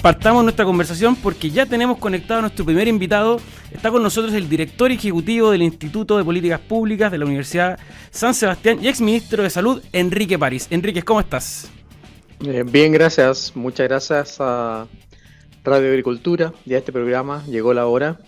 partamos nuestra conversación porque ya tenemos conectado a nuestro primer invitado. Está con nosotros el director ejecutivo del Instituto de Políticas Públicas de la Universidad San Sebastián y exministro de Salud, Enrique París. Enrique, ¿cómo estás? Bien, gracias. Muchas gracias a Radio Agricultura y a este programa. Llegó la hora.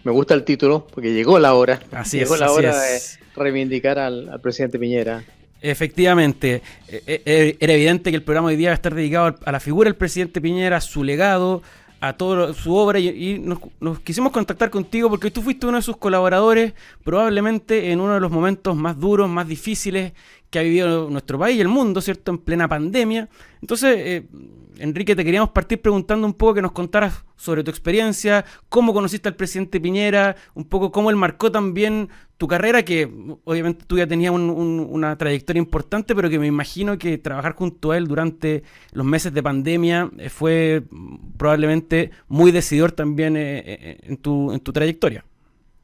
Me gusta el título porque llegó la hora. Llegó la hora de reivindicar al presidente Piñera. Efectivamente, era evidente que el programa hoy día va a estar dedicado a la figura del presidente Piñera, a su legado, a toda su obra y nos quisimos contactar contigo porque tú fuiste uno de sus colaboradores, probablemente en uno de los momentos más duros, más difíciles que ha vivido nuestro país y el mundo, ¿cierto?, en plena pandemia. Entonces, Enrique, te queríamos partir preguntando un poco que nos contaras sobre tu experiencia, cómo conociste al presidente Piñera, un poco cómo él marcó también tu carrera, que obviamente tú ya tenías una trayectoria importante, pero que me imagino que trabajar junto a él durante los meses de pandemia fue probablemente muy decidor también en tu trayectoria.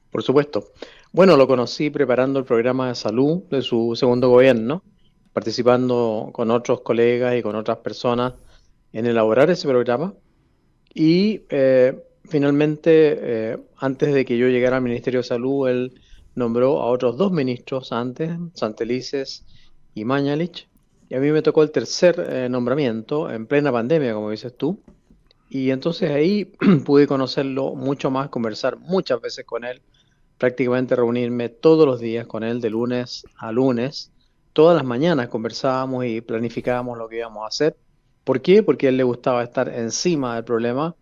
Por supuesto. Bueno, lo conocí preparando el programa de salud de su segundo gobierno, participando con otros colegas y con otras personas en elaborar ese programa. Y finalmente, antes de que yo llegara al Ministerio de Salud, él nombró a otros dos ministros antes, Santelices y Mañalich. Y a mí me tocó el tercer nombramiento en plena pandemia, como dices tú. Y entonces ahí pude conocerlo mucho más, conversar muchas veces con él, prácticamente reunirme todos los días con él de lunes a lunes. Todas las mañanas conversábamos y planificábamos lo que íbamos a hacer. ¿Por qué? Porque a él le gustaba estar encima del problema,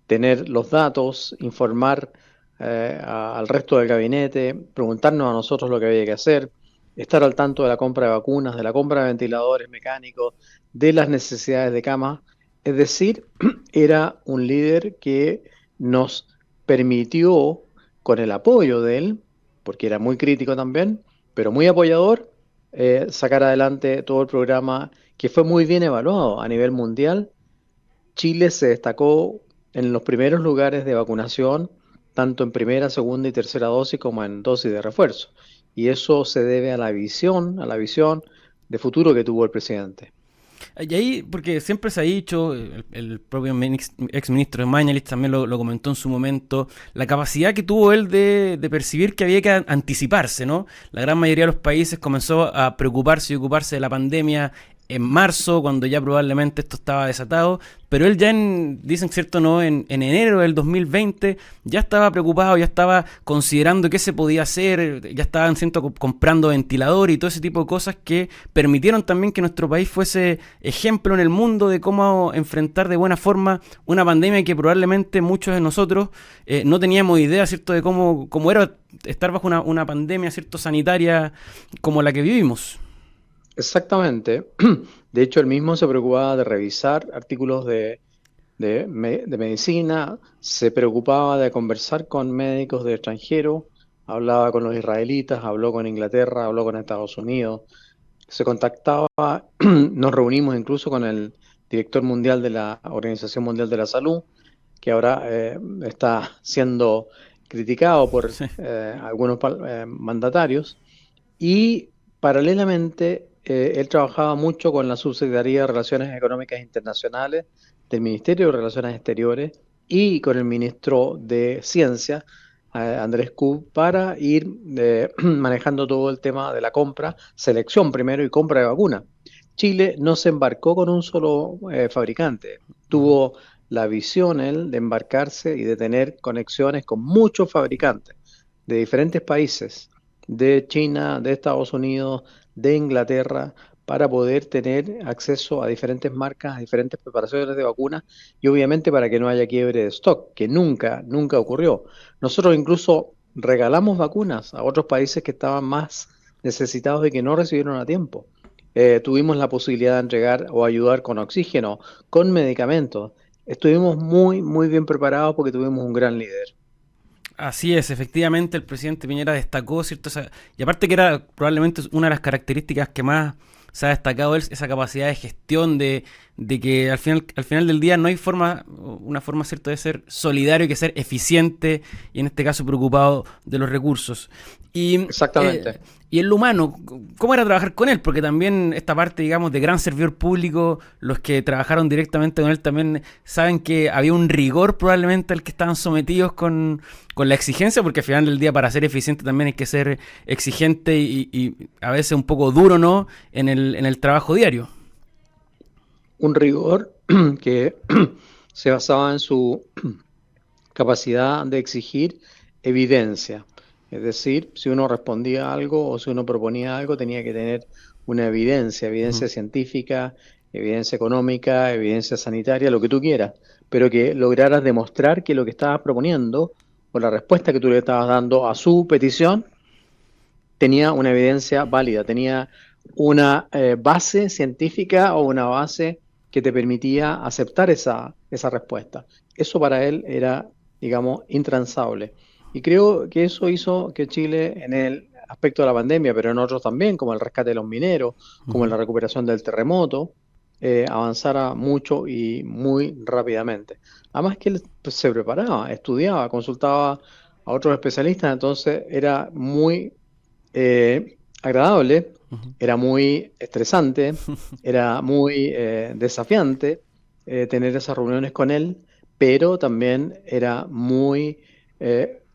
tener los datos, informar al resto del gabinete, preguntarnos a nosotros lo que había que hacer, estar al tanto de la compra de vacunas, de la compra de ventiladores mecánicos, de las necesidades de camas. Es decir, era un líder que nos permitió, con el apoyo de él, porque era muy crítico también, pero muy apoyador, sacar adelante todo el programa que fue muy bien evaluado a nivel mundial. Chile se destacó en los primeros lugares de vacunación, tanto en primera, segunda y tercera dosis como en dosis de refuerzo. Y eso se debe a la visión de futuro que tuvo el presidente. Y ahí, porque siempre se ha dicho, el propio exministro de Mañalich también lo comentó en su momento, la capacidad que tuvo él de percibir que había que anticiparse, ¿no? La gran mayoría de los países comenzó a preocuparse y ocuparse de la pandemia en marzo, cuando ya probablemente esto estaba desatado, pero él ya dicen cierto, no, en enero del 2020 ya estaba preocupado, ya estaba considerando qué se podía hacer, ya estaban comprando ventilador y todo ese tipo de cosas que permitieron también que nuestro país fuese ejemplo en el mundo de cómo enfrentar de buena forma una pandemia que probablemente muchos de nosotros no teníamos idea, cierto, de cómo era estar bajo una pandemia, cierto, sanitaria como la que vivimos. Exactamente. De hecho, él mismo se preocupaba de revisar artículos de medicina, se preocupaba de conversar con médicos de extranjero, hablaba con los israelitas, habló con Inglaterra, habló con Estados Unidos, se contactaba, nos reunimos incluso con el director mundial de la Organización Mundial de la Salud, que ahora está siendo criticado por algunos mandatarios, y paralelamente él trabajaba mucho con la Subsecretaría de Relaciones Económicas Internacionales del Ministerio de Relaciones Exteriores y con el ministro de Ciencia, Andrés Kub, para ir manejando todo el tema de la compra, selección primero y compra de vacunas. Chile no se embarcó con un solo fabricante, tuvo la visión él de embarcarse y de tener conexiones con muchos fabricantes de diferentes países, de China, de Estados Unidos, de Inglaterra, para poder tener acceso a diferentes marcas, a diferentes preparaciones de vacunas y obviamente para que no haya quiebre de stock, que nunca ocurrió. Nosotros incluso regalamos vacunas a otros países que estaban más necesitados y que no recibieron a tiempo. Tuvimos la posibilidad de entregar o ayudar con oxígeno, con medicamentos. Estuvimos muy bien preparados porque tuvimos un gran líder. Así es, efectivamente el presidente Piñera destacó, ¿cierto? Y aparte que era probablemente una de las características que más se ha destacado él, esa capacidad de gestión, de que al final del día no hay una forma, ¿cierto?, de ser solidario que ser eficiente y en este caso preocupado de los recursos. Y, exactamente. Y en lo humano, ¿cómo era trabajar con él? Porque también esta parte, digamos, de gran servidor público, los que trabajaron directamente con él también saben que había un rigor probablemente al que estaban sometidos con la exigencia, porque al final del día para ser eficiente también hay que ser exigente y a veces un poco duro, ¿no? En el trabajo diario. Un rigor que se basaba en su capacidad de exigir evidencia. Es decir, si uno respondía a algo o si uno proponía algo, tenía que tener una evidencia científica, evidencia económica, evidencia sanitaria, lo que tú quieras, pero que lograras demostrar que lo que estabas proponiendo o la respuesta que tú le estabas dando a su petición tenía una evidencia válida, tenía una base científica o una base que te permitía aceptar esa respuesta. Eso para él era, digamos, intransable. Y creo que eso hizo que Chile, en el aspecto de la pandemia, pero en otros también, como el rescate de los mineros, como en la recuperación del terremoto, avanzara mucho y muy rápidamente. Además que él pues, se preparaba, estudiaba, consultaba a otros especialistas, entonces era muy agradable, era muy estresante, era muy desafiante tener esas reuniones con él, pero también era muy...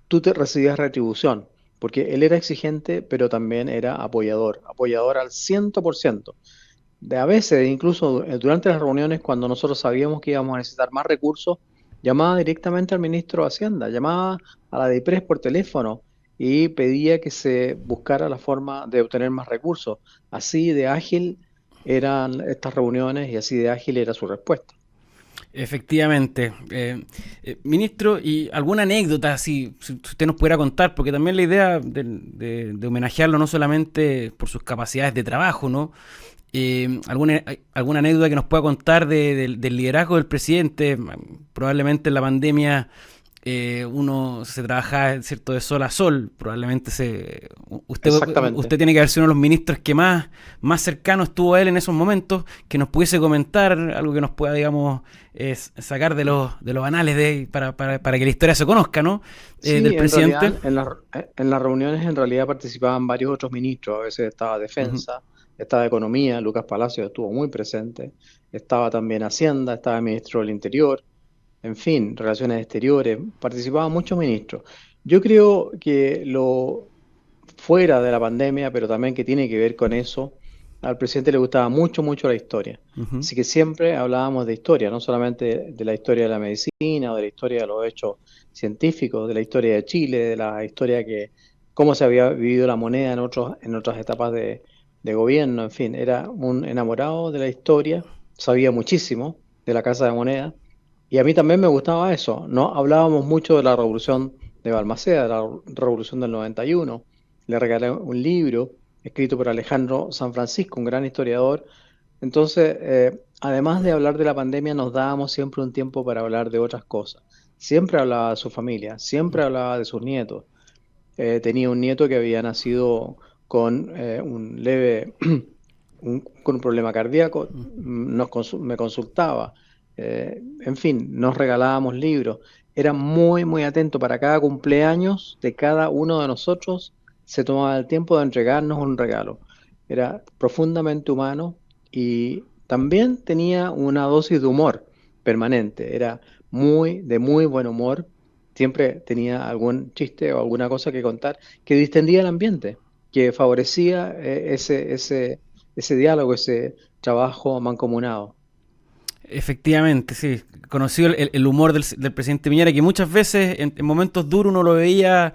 tú te recibías retribución, porque él era exigente, pero también era apoyador al 100%. De a veces, incluso durante las reuniones, cuando nosotros sabíamos que íbamos a necesitar más recursos, llamaba directamente al ministro de Hacienda, llamaba a la DIPRES por teléfono y pedía que se buscara la forma de obtener más recursos. Así de ágil eran estas reuniones y así de ágil era su respuesta. Efectivamente. Ministro, ¿y alguna anécdota, si usted nos pudiera contar? Porque también la idea de homenajearlo no solamente por sus capacidades de trabajo, ¿no? ¿Alguna anécdota que nos pueda contar del liderazgo del presidente? Probablemente en la pandemia uno se trabajaba, ¿cierto?, de sol a sol. Probablemente Exactamente. usted tiene que haber sido uno de los ministros que más cercano estuvo a él en esos momentos, que nos pudiese comentar algo que nos pueda, digamos, sacar de los anales para que la historia se conozca, ¿no? Del Sí, en presidente. realidad en las reuniones en realidad participaban varios otros ministros, a veces estaba Ujú. Defensa, estaba Economía, Lucas Palacios estuvo muy presente, estaba también Hacienda, estaba el ministro del Interior, en fin, Relaciones Exteriores, participaban muchos ministros. Yo creo que lo fuera de la pandemia, pero también que tiene que ver con eso, al presidente le gustaba mucho, mucho la historia. Ujú. Así que siempre hablábamos de historia, no solamente de la historia de la medicina o de la historia de los hechos científicos, de la historia de Chile, de la historia cómo se había vivido la moneda en otras etapas de gobierno, en fin, era un enamorado de la historia, sabía muchísimo de la Casa de Moneda, y a mí también me gustaba eso. No hablábamos mucho de la revolución de Balmaceda, de la revolución del 91. Le regalé un libro escrito por Alejandro San Francisco, un gran historiador. Entonces, además de hablar de la pandemia, nos dábamos siempre un tiempo para hablar de otras cosas. Siempre hablaba de su familia, siempre hablaba de sus nietos. Tenía un nieto que había nacido con un leve, con un problema cardíaco, me consultaba. En fin, nos regalábamos libros. Era muy, muy atento para cada cumpleaños de cada uno de nosotros. Se tomaba el tiempo de entregarnos un regalo. Era profundamente humano y también tenía una dosis de humor permanente. Era de muy buen humor. Siempre tenía algún chiste o alguna cosa que contar que distendía el ambiente, que favorecía ese diálogo, ese trabajo mancomunado. Efectivamente, sí. Conocido el humor del presidente Piñera, que muchas veces en momentos duros uno lo veía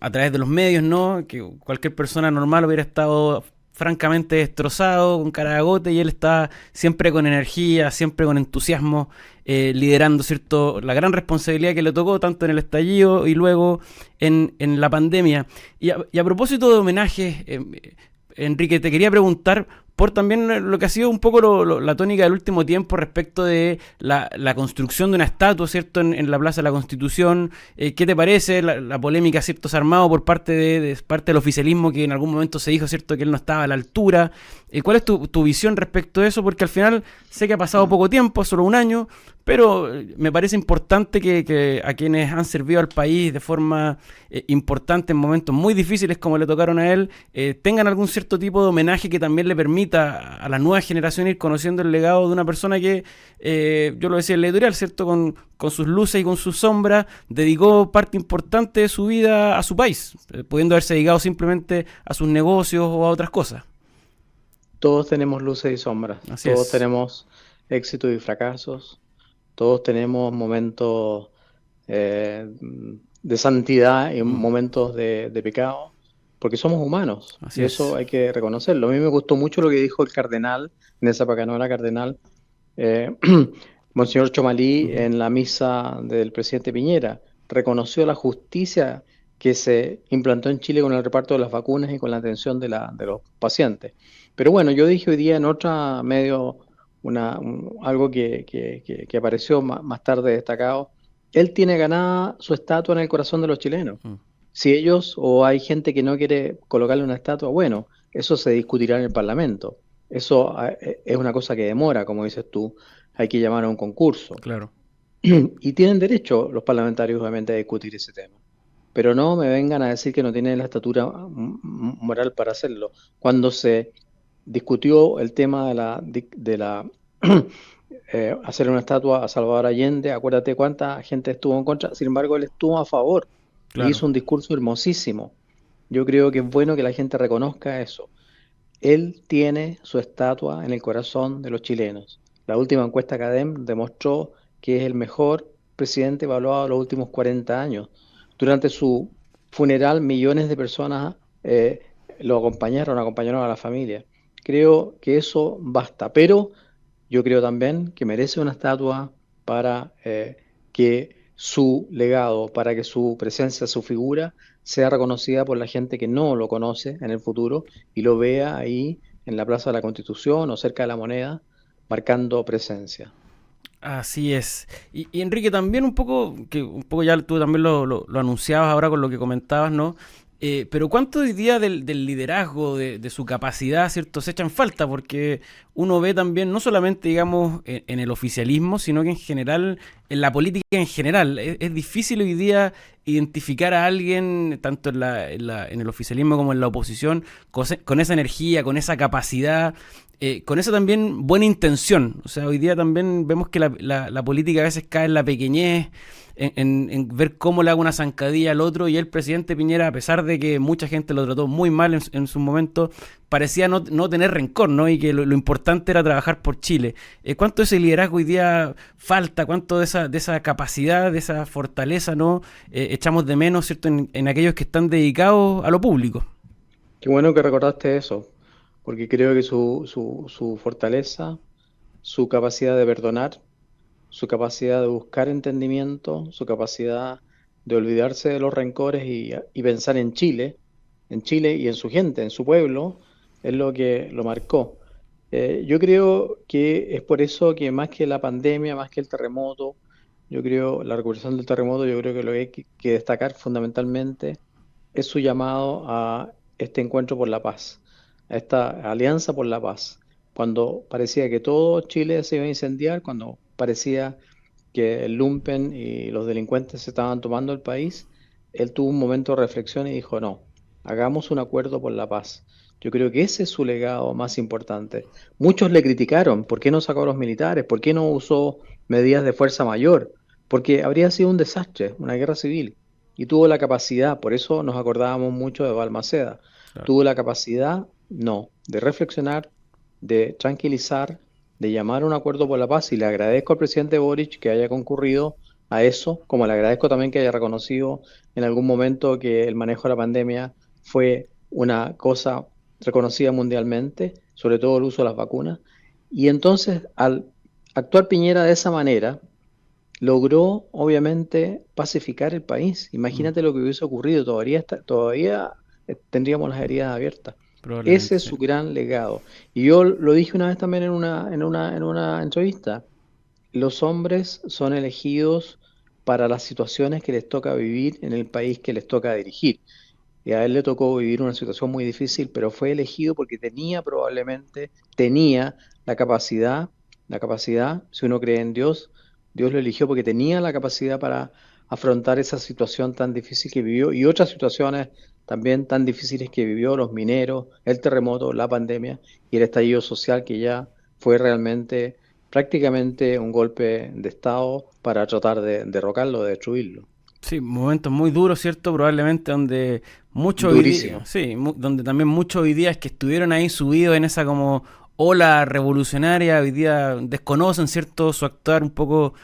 a través de los medios, ¿no? Que cualquier persona normal hubiera estado francamente destrozado, con cara de agote, y él está siempre con energía, siempre con entusiasmo, liderando, ¿cierto?, la gran responsabilidad que le tocó tanto en el estallido y luego en la pandemia. Y a propósito de homenajes, Enrique, te quería preguntar por también lo que ha sido un poco la tónica del último tiempo respecto de la construcción de una estatua, ¿cierto?, en la Plaza de la Constitución. ¿Qué te parece la polémica, ¿cierto?, se ha armado por parte del oficialismo, que en algún momento se dijo, ¿cierto?, que él no estaba a la altura? ¿Cuál es tu visión respecto de eso? Porque al final sé que ha pasado poco tiempo, solo un año, pero me parece importante que a quienes han servido al país de forma importante en momentos muy difíciles como le tocaron a él, tengan algún cierto tipo de homenaje que también le permita a la nueva generación ir conociendo el legado de una persona que, yo lo decía en la editorial, ¿cierto? Con sus luces y con sus sombras, dedicó parte importante de su vida a su país, pudiendo haberse dedicado simplemente a sus negocios o a otras cosas. Todos tenemos luces y sombras, Así todos es. tenemos éxitos y fracasos, todos tenemos momentos eh, de santidad y Mm, momentos de pecado, porque somos humanos así y eso es. hay que reconocerlo. A mí me gustó mucho lo que dijo el cardenal, en esa época no era cardenal, eh, Monseñor Chomalí Ujú. en la misa del presidente Piñera. Reconoció la justicia que se implantó en Chile con el reparto de las vacunas y con la atención de los pacientes. Pero bueno, yo dije hoy día en otra medio algo que apareció más tarde destacado. Él tiene ganada su estatua en el corazón de los chilenos. Mm, Si ellos o hay gente que no quiere colocarle una estatua, bueno, eso se discutirá en el Parlamento. Eso es una cosa que demora, como dices tú, hay que llamar a un concurso. claro. Y tienen derecho los parlamentarios, obviamente, a discutir ese tema. Pero no me vengan a decir que no tienen la estatura moral para hacerlo. Cuando se discutió el tema de la hacer una estatua a Salvador Allende, acuérdate cuánta gente estuvo en contra, sin embargo, él estuvo a favor e Claro. hizo un discurso hermosísimo. Yo creo que es bueno que la gente reconozca eso. Él tiene su estatua en el corazón de los chilenos. La última encuesta CADEM demostró que es el mejor presidente evaluado de los últimos 40 años. Durante su funeral, millones de personas lo acompañaron a la familia. Creo que eso basta, pero yo creo también que merece una estatua para que su legado, para que su presencia, su figura, sea reconocida por la gente que no lo conoce en el futuro y lo vea ahí en la Plaza de la Constitución o cerca de la Moneda, marcando presencia. Así es. Y Enrique, también un poco, que un poco ya tú también lo anunciabas ahora con lo que comentabas, ¿no? Pero ¿cuánto hoy día del liderazgo, de su capacidad, ¿cierto? Se echan falta? Porque uno ve también, no solamente, digamos, en el oficialismo, sino que en general, en la política en general. Es difícil hoy día identificar a alguien, tanto en el oficialismo como en la oposición, con esa energía, con esa capacidad, con esa también buena intención. O sea, hoy día también vemos que la política a veces cae en la pequeñez, en ver cómo le hago una zancadilla al otro, y el presidente Piñera, a pesar de que mucha gente lo trató muy mal en su momento, parecía no tener rencor, ¿no? Y que lo importante era trabajar por Chile. ¿Cuánto de ese liderazgo hoy día falta? ¿Cuánto de esa capacidad, de esa fortaleza, ¿no? Echamos de menos, ¿cierto? En aquellos que están dedicados a lo público. Qué bueno que recordaste eso, porque creo que su fortaleza, su capacidad de perdonar, su capacidad de buscar entendimiento, su capacidad de olvidarse de los rencores y pensar en Chile y en su gente, en su pueblo, es lo que lo marcó. Yo creo que es por eso que más que la pandemia, más que el terremoto, yo creo, la recuperación del terremoto, yo creo que lo que hay que destacar fundamentalmente es su llamado a este encuentro por la paz, a esta alianza por la paz. Cuando parecía que todo Chile se iba a incendiar, cuando parecía que el lumpen y los delincuentes se estaban tomando el país, él tuvo un momento de reflexión y dijo, no, hagamos un acuerdo por la paz. Yo creo que ese es su legado más importante. Muchos le criticaron, ¿por qué no sacó a los militares? ¿Por qué no usó medidas de fuerza mayor? Porque habría sido un desastre, una guerra civil. Y tuvo la capacidad, por eso nos acordábamos mucho de Balmaceda, Claro. tuvo la capacidad, no, de reflexionar, de tranquilizar, de llamar a un acuerdo por la paz y le agradezco al presidente Boric que haya concurrido a eso, como le agradezco también que haya reconocido en algún momento que el manejo de la pandemia fue una cosa reconocida mundialmente, sobre todo el uso de las vacunas. Y entonces, al actuar Piñera de esa manera, logró obviamente pacificar el país. Mm, Imagínate lo que hubiese ocurrido, todavía tendríamos las heridas abiertas. Ese probablemente, es sí. su gran legado. Y yo lo dije una vez también en una entrevista. Los hombres son elegidos para las situaciones que les toca vivir en el país que les toca dirigir. Y a él le tocó vivir una situación muy difícil, pero fue elegido porque tenía la capacidad, si uno cree en Dios, Dios lo eligió porque tenía la capacidad para afrontar esa situación tan difícil que vivió y otras situaciones también tan difíciles que vivió, los mineros, el terremoto, la pandemia y el estallido social, que ya fue realmente prácticamente un golpe de Estado para tratar de derrocarlo, de destruirlo. Sí, momentos muy duros, ¿cierto? Probablemente donde muchos hoy día, Durísimo. sí, donde también muchos hoy días que estuvieron ahí subidos en esa como ola revolucionaria, hoy día desconocen, ¿cierto? Su actuar un poco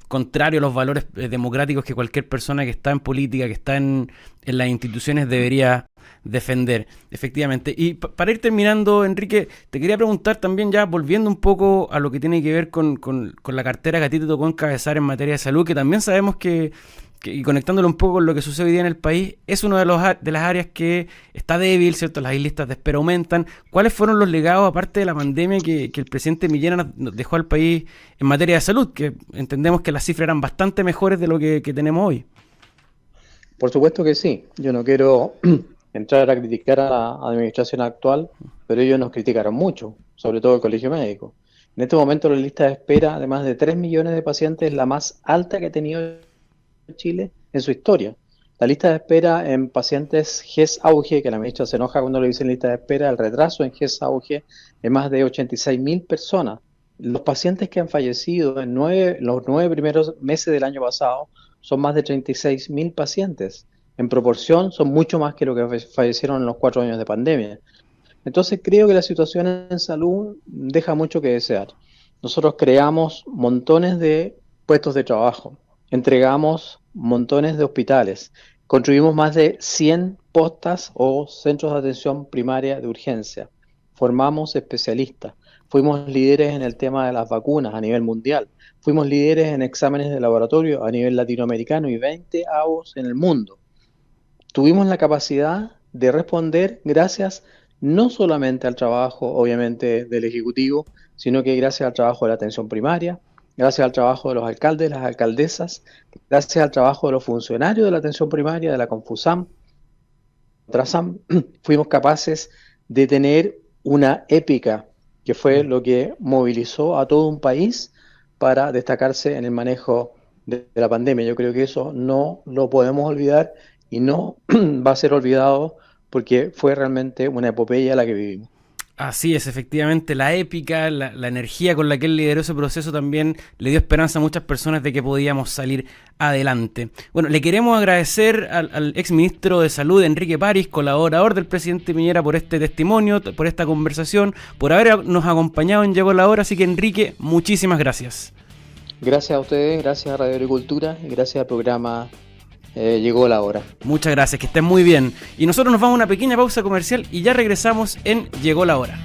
contrario a los valores democráticos que cualquier persona que está en política, que está en las instituciones debería defender, efectivamente. Y para ir terminando, Enrique, te quería preguntar también ya, volviendo un poco a lo que tiene que ver con la cartera que a ti te tocó encabezar en materia de salud, que también sabemos y conectándolo un poco con lo que sucede hoy día en el país, es una de las áreas que está débil, ¿cierto? Las listas de espera aumentan. ¿Cuáles fueron los legados, aparte de la pandemia, que el presidente Piñera nos dejó al país en materia de salud? Que entendemos que las cifras eran bastante mejores de lo que tenemos hoy. Por supuesto que sí. Yo no quiero entrar a criticar a la administración actual, pero ellos nos criticaron mucho, sobre todo el Colegio Médico. En este momento la lista de espera de más de 3 millones de pacientes es la más alta que ha tenido Chile en su historia. La lista de espera en pacientes GES-Auge, que la ministra se enoja cuando le dicen lista de espera, el retraso en GES-Auge es más de 86.000 personas. Los pacientes que han fallecido en los 9 primeros meses del año pasado son más de 36.000 pacientes. En proporción son mucho más que lo que fallecieron en los 4 años de pandemia. Entonces creo que la situación en salud deja mucho que desear. Nosotros creamos montones de puestos de trabajo, entregamos montones de hospitales, construimos más de 100 postas o centros de atención primaria de urgencia, formamos especialistas, fuimos líderes en el tema de las vacunas a nivel mundial, fuimos líderes en exámenes de laboratorio a nivel latinoamericano y 20 avos en el mundo. Tuvimos la capacidad de responder gracias no solamente al trabajo, obviamente, del Ejecutivo, sino que gracias al trabajo de la atención primaria, gracias al trabajo de los alcaldes, las alcaldesas, gracias al trabajo de los funcionarios de la atención primaria, de la Confusam, Trasam, fuimos capaces de tener una épica que fue lo que movilizó a todo un país para destacarse en el manejo de la pandemia. Yo creo que eso no lo podemos olvidar y no va a ser olvidado porque fue realmente una epopeya la que vivimos. Así es, efectivamente, la épica, la energía con la que él lideró ese proceso también le dio esperanza a muchas personas de que podíamos salir adelante. Bueno, le queremos agradecer al exministro de Salud, Enrique París, colaborador del presidente Piñera, por este testimonio, por esta conversación, por habernos acompañado en Llegó la Hora. Así que, Enrique, muchísimas gracias. Gracias a ustedes, gracias a Radio Agricultura y gracias al programa Llegó la Hora. Muchas gracias, que estén muy bien. Y nosotros nos vamos a una pequeña pausa comercial y ya regresamos en Llegó la Hora.